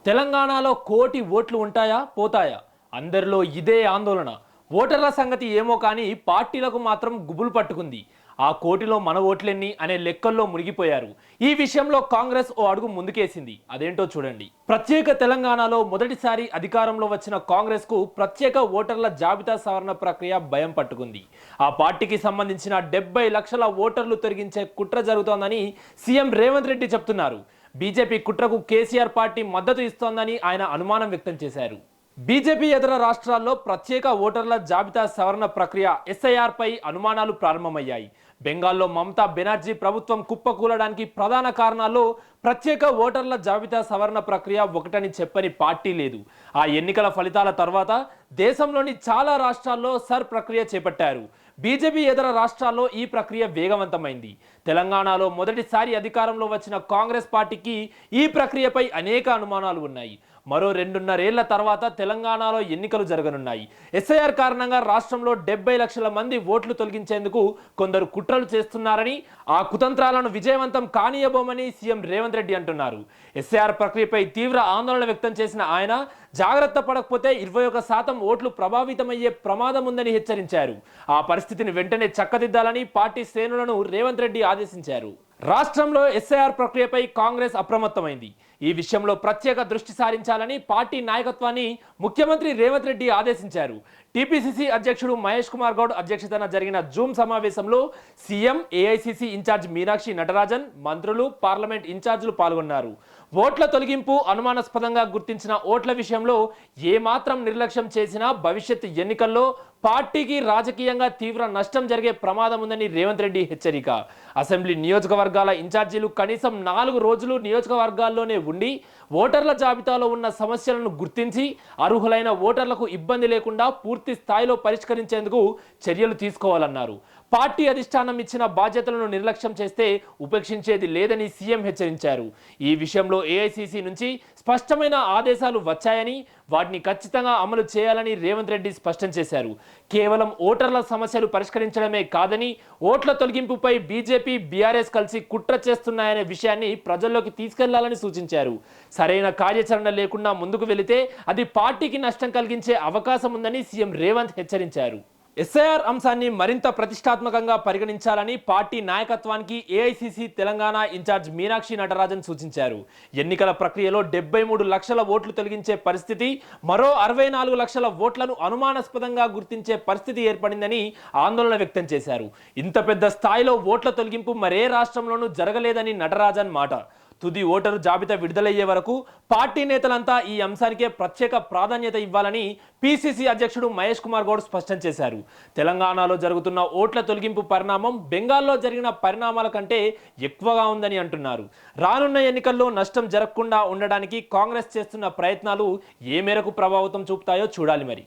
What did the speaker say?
తెలంగాణలో కోటి ఓట్లు ఉంటాయా పోతాయా అందరిలో ఇదే ఆందోళన. ఓటర్ల సంగతి ఏమో కానీ పార్టీలకు మాత్రం గుబులు పట్టుకుంది. ఆ కోటిలో మన ఓట్లెన్ని అనే లెక్కల్లో మునిగిపోయారు. ఈ విషయంలో కాంగ్రెస్ ఓ అడుగు ముందుకేసింది. అదేంటో చూడండి. ప్రత్యేక తెలంగాణలో మొదటిసారి అధికారంలో వచ్చిన కాంగ్రెస్ కు ప్రత్యేక ఓటర్ల జాబితా సవరణ ప్రక్రియ భయం పట్టుకుంది. ఆ పార్టీకి సంబంధించిన 70 లక్షల ఓటర్లు తొలగించే కుట్ర జరుగుతోందని సీఎం రేవంత్ రెడ్డి చెప్తున్నారు. బీజేపీ కుట్రకు కేసీఆర్ పార్టీ మద్దతు ఇస్తోందని ఆయన అనుమానం వ్యక్తం చేశారు. బీజేపీ ఇతర రాష్ట్రాల్లో ప్రత్యేక ఓటర్ల జాబితా సవరణ ప్రక్రియ ఎస్ఐఆర్ పై అనుమానాలు ప్రారంభమయ్యాయి. బెంగాల్లో మమతా బెనర్జీ ప్రభుత్వం కుప్పకూలడానికి ప్రధాన కారణాల్లో ప్రత్యేక ఓటర్ల జాబితా సవరణ ప్రక్రియ ఒకటని చెప్పని పార్టీ లేదు. ఆ ఎన్నికల ఫలితాల తర్వాత దేశంలోని చాలా రాష్ట్రాల్లో సర్ ప్రక్రియ చేపట్టారు. బీజేపీ ఇతర రాష్ట్రాల్లో ఈ ప్రక్రియ వేగవంతమైంది. తెలంగాణలో మొదటిసారి అధికారంలో వచ్చిన కాంగ్రెస్ పార్టీకి ఈ ప్రక్రియపై అనేక అనుమానాలు ఉన్నాయి. మరో 2.5 ఏళ్ల తర్వాత తెలంగాణలో ఎన్నికలు జరగనున్నాయి. ఎస్ఐఆర్ కారణంగా రాష్ట్రంలో 70 లక్షల మంది ఓట్లు తొలగించేందుకు కొందరు కుట్రలు చేస్తున్నారని, ఆ కుతంత్రాలను విజయవంతం కానియబోమని సీఎం రేవంత్ రెడ్డి అంటున్నారు. ఎస్ఐఆర్ ప్రక్రియపై తీవ్ర ఆందోళన వ్యక్తం చేసిన ఆయన జాగ్రత్త పడకపోతే 21% ఓట్లు ప్రభావితమయ్యే ప్రమాదం ఉందని హెచ్చరించారు. ఆ పరిస్థితిని వెంటనే చక్కదిద్దాలని పార్టీ శ్రేణులను రేవంత్ రెడ్డి ఆదేశించారు. రాష్ట్రంలో ఎస్ఐఆర్ ప్రక్రియపై కాంగ్రెస్ అప్రమత్తమైంది. ఈ విషయంలో ప్రత్యేక దృష్టి సారించాలని పార్టీ నాయకత్వాన్ని ముఖ్యమంత్రి రేవంత్ రెడ్డి ఆదేశించారు. టీపీసీసీ అధ్యక్షుడు మహేష్ కుమార్ గౌడ్ అధ్యక్షతన జరిగిన జూమ్ సమావేశంలో CM, AICC incharge Meenakshi Natarajan, మంత్రులు, పార్లమెంట్ ఇన్ఛార్జీలు పాల్గొన్నారు. ఓట్ల తొలగింపు అనుమానాస్పదంగా గుర్తించిన ఓట్ల విషయంలో ఏమాత్రం నిర్లక్ష్యం చేసినా భవిష్యత్ ఎన్నికల్లో పార్టీకి రాజకీయంగా తీవ్ర నష్టం జరిగే ప్రమాదం ఉందని రేవంత్ రెడ్డి హెచ్చరిక. అసెంబ్లీ నియోజకవర్గాల ఇన్ఛార్జీలు కనీసం 4 రోజులు నియోజకవర్గాల్లోనే ఉండి ఓటర్ల జాబితాలో ఉన్న సమస్యలను గుర్తించి అర్హులైన ఓటర్లకు ఇబ్బంది లేకుండా పూర్తి స్థాయిలో పరిష్కరించేందుకు చర్యలు తీసుకోవాలన్నారు. పార్టీ అధిష్టానం ఇచ్చిన బాధ్యతలను నిర్లక్ష్యం చేస్తే ఉపేక్షించేది లేదని సీఎం హెచ్చరించారు. ఈ విషయంలో ఏఐసీసీ నుంచి స్పష్టమైన ఆదేశాలు వచ్చాయని, వాటిని ఖచ్చితంగా అమలు చేయాలని రేవంత్ రెడ్డి స్పష్టం చేశారు. కేవలం ఓటర్ల సమస్యలు పరిష్కరించడమే కాదని, ఓట్ల తొలగింపుపై బీజేపీ, బీఆర్ఎస్ కలిసి కుట్ర చేస్తున్నాయనే విషయాన్ని ప్రజల్లోకి తీసుకెళ్లాలని సూచించారు. సరైన కార్యాచరణ లేకుండా ముందుకు వెళితే అది పార్టీకి నష్టం కలిగించే అవకాశం ఉందని సీఎం రేవంత్ హెచ్చరించారు. ఎస్ఐఆర్ అంశాన్ని మరింత ప్రతిష్టాత్మకంగా పరిగణించాలని పార్టీ నాయకత్వానికి ఏఐసీసీ తెలంగాణ ఇన్ఛార్జ్ మీనాక్షి నటరాజన్ సూచించారు. ఎన్నికల ప్రక్రియలో 73 లక్షల ఓట్లు తొలగించే పరిస్థితి, మరో 64 లక్షల ఓట్లను అనుమానాస్పదంగా గుర్తించే పరిస్థితి ఏర్పడిందని ఆందోళన వ్యక్తం చేశారు. ఇంత పెద్ద స్థాయిలో ఓట్ల తొలగింపు మరే రాష్ట్రంలోనూ జరగలేదని నటరాజన్ మాట. తుది ఓటరు జాబితా విడుదలయ్యే వరకు పార్టీ నేతలంతా ఈ అంశానికే ప్రత్యేక ప్రాధాన్యత ఇవ్వాలని పీసీసీ అధ్యక్షుడు మహేష్ కుమార్ గౌడ్ స్పష్టం చేశారు. తెలంగాణలో జరుగుతున్న ఓట్ల తొలగింపు పరిణామం బెంగాల్లో జరిగిన పరిణామాల కంటే ఎక్కువగా ఉందని అంటున్నారు. రానున్న ఎన్నికల్లో నష్టం జరగకుండా ఉండడానికి కాంగ్రెస్ చేస్తున్న ప్రయత్నాలు ఏ మేరకు ప్రభావితం చూపుతాయో చూడాలి మరి.